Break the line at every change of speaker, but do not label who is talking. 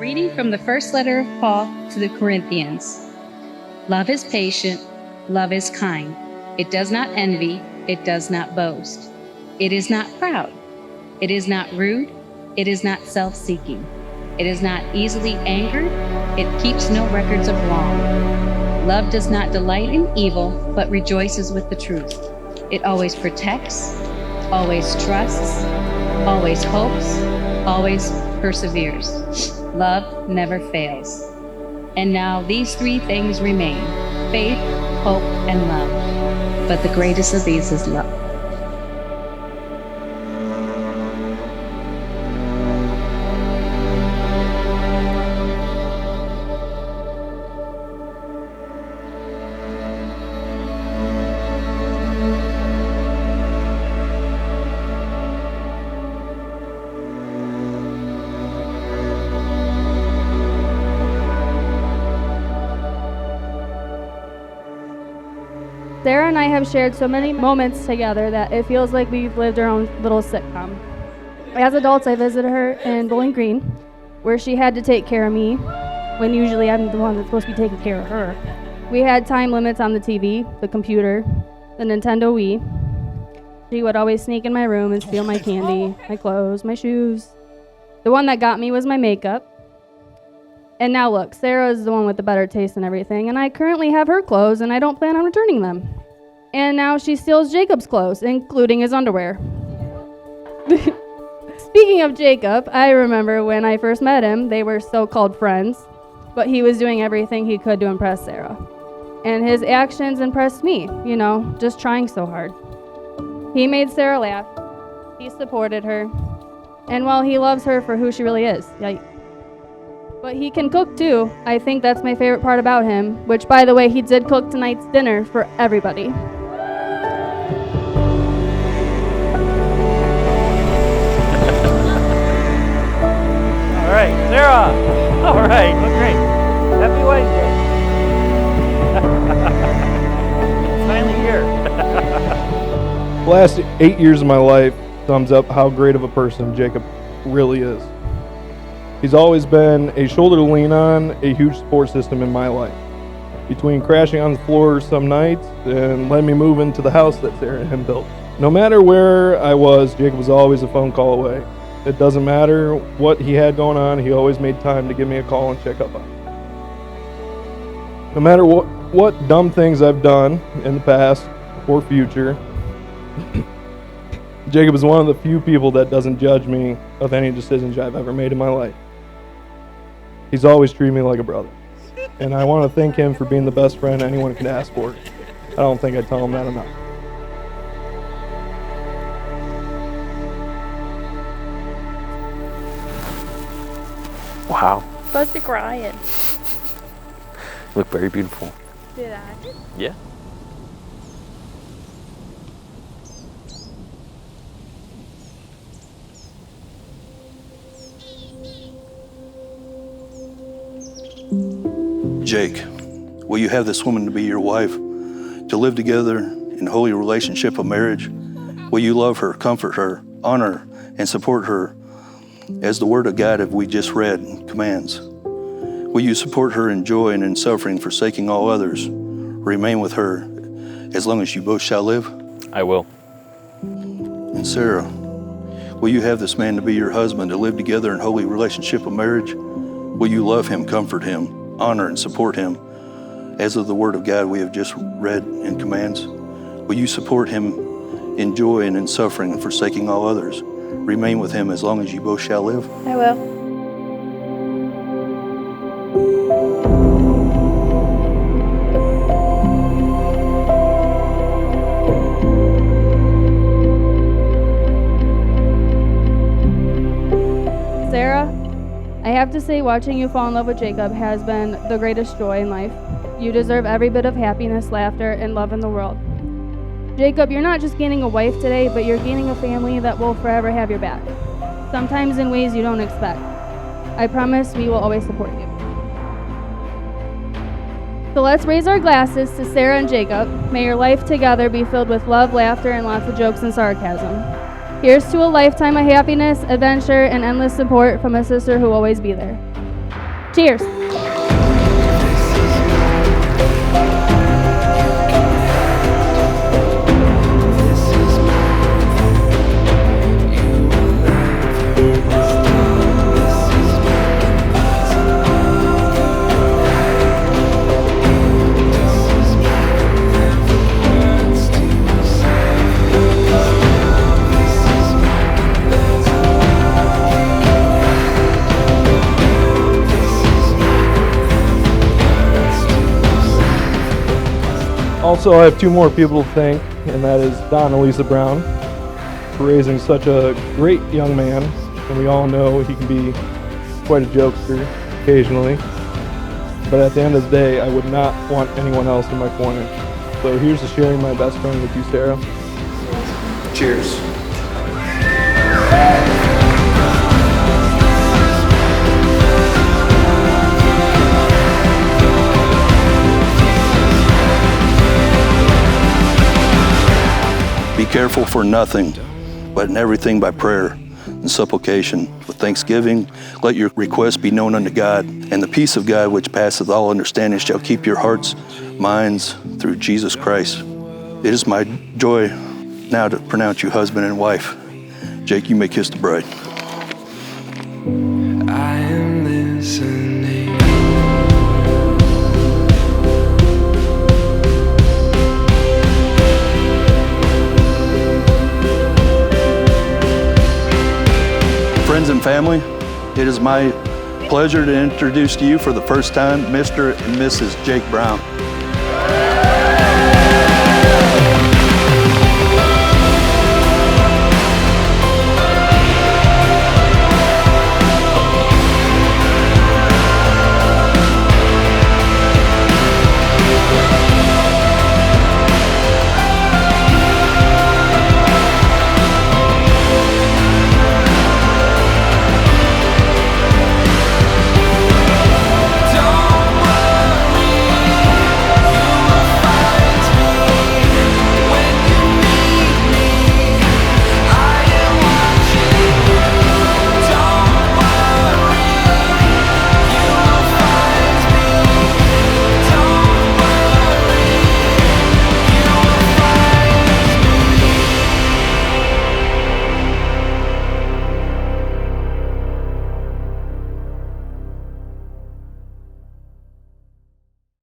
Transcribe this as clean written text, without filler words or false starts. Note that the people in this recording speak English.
reading from the first letter of Paul to the Corinthians. Love is patient, love is kind. It does not envy, it does not boast. It is not proud, it is not rude, it is not self-seeking. It is not easily angered, it keeps no records of wrong. Love does not delight in evil, but rejoices with the truth. It always protects, always trusts, always hopes, always perseveres. Love never fails. And now these three things remain: faith, hope, and love. But the greatest of these is love.
Sarah and I have shared so many moments together that it feels like we've lived our own little sitcom. As adults, I visited her in Bowling Green, where she had to take care of me, when usually I'm the one that's supposed to be taking care of her. We had time limits on the TV, the computer, the Nintendo Wii. She would always sneak in my room and steal my candy, my clothes, my shoes. The one that got me was my makeup. And now look, Sarah's the one with the better taste and everything, and I currently have her clothes and I don't plan on returning them. And now she steals Jacob's clothes, including his underwear. Speaking of Jacob, I remember when I first met him, they were so-called friends, but he was doing everything he could to impress Sarah. And his actions impressed me, just trying so hard. He made Sarah laugh, he supported her, and while he loves her for who she really is, but he can cook too. I think that's my favorite part about him, which, by the way, he did cook tonight's dinner for everybody.
All right, Sarah. All right, look great. Happy wedding day. Finally here.
The last 8 years of my life sums up how great of a person Jacob really is. He's always been a shoulder to lean on, a huge support system in my life. Between crashing on the floor some nights and letting me move into the house that Sarah and him built. No matter where I was, Jacob was always a phone call away. It doesn't matter what he had going on, he always made time to give me a call and check up on me. No matter what dumb things I've done in the past or future, Jacob is one of the few people that doesn't judge me of any decisions I've ever made in my life. He's always treated me like a brother. And I want to thank him for being the best friend anyone could ask for. I don't think I tell him that enough.
Wow.
Supposed to be crying.
You look very beautiful.
Did I?
Yeah.
Jake, will you have this woman to be your wife, to live together in holy relationship of marriage? Will you love her, comfort her, honor, and support her as the word of God that we just read commands? Will you support her in joy and in suffering, forsaking all others? Remain with her as long as you both shall live?
I will.
And Sarah, will you have this man to be your husband, to live together in holy relationship of marriage? Will you love him, comfort him, honor and support him as of the word of God we have just read and commands? Will you support him in joy and in suffering and forsaking all others? Remain with him as long as you both shall live?
I will.
Sarah, I have to say, watching you fall in love with Jacob has been the greatest joy in life. You deserve every bit of happiness, laughter, and love in the world. Jacob, you're not just gaining a wife today, but you're gaining a family that will forever have your back, sometimes in ways you don't expect. I promise we will always support you. So let's raise our glasses to Sarah and Jacob. May your life together be filled with love, laughter, and lots of jokes and sarcasm. Here's to a lifetime of happiness, adventure, and endless support from a sister who will always be there. Cheers.
Also, I have two more people to thank, and that is Don and Lisa Brown for raising such a great young man. And we all know he can be quite a jokester occasionally. But at the end of the day, I would not want anyone else in my corner. So here's to sharing my best friend with you, Sarah.
Cheers. Be careful for nothing, but in everything by prayer and supplication with thanksgiving. Let your requests be known unto God, and the peace of God which passeth all understanding shall keep your hearts, minds through Jesus Christ. It is my joy now to pronounce you husband and wife. Jake, you may kiss the bride.
I am listening.
Friends and family, it is my pleasure to introduce to you for the first time Mr. and Mrs. Jake Brown.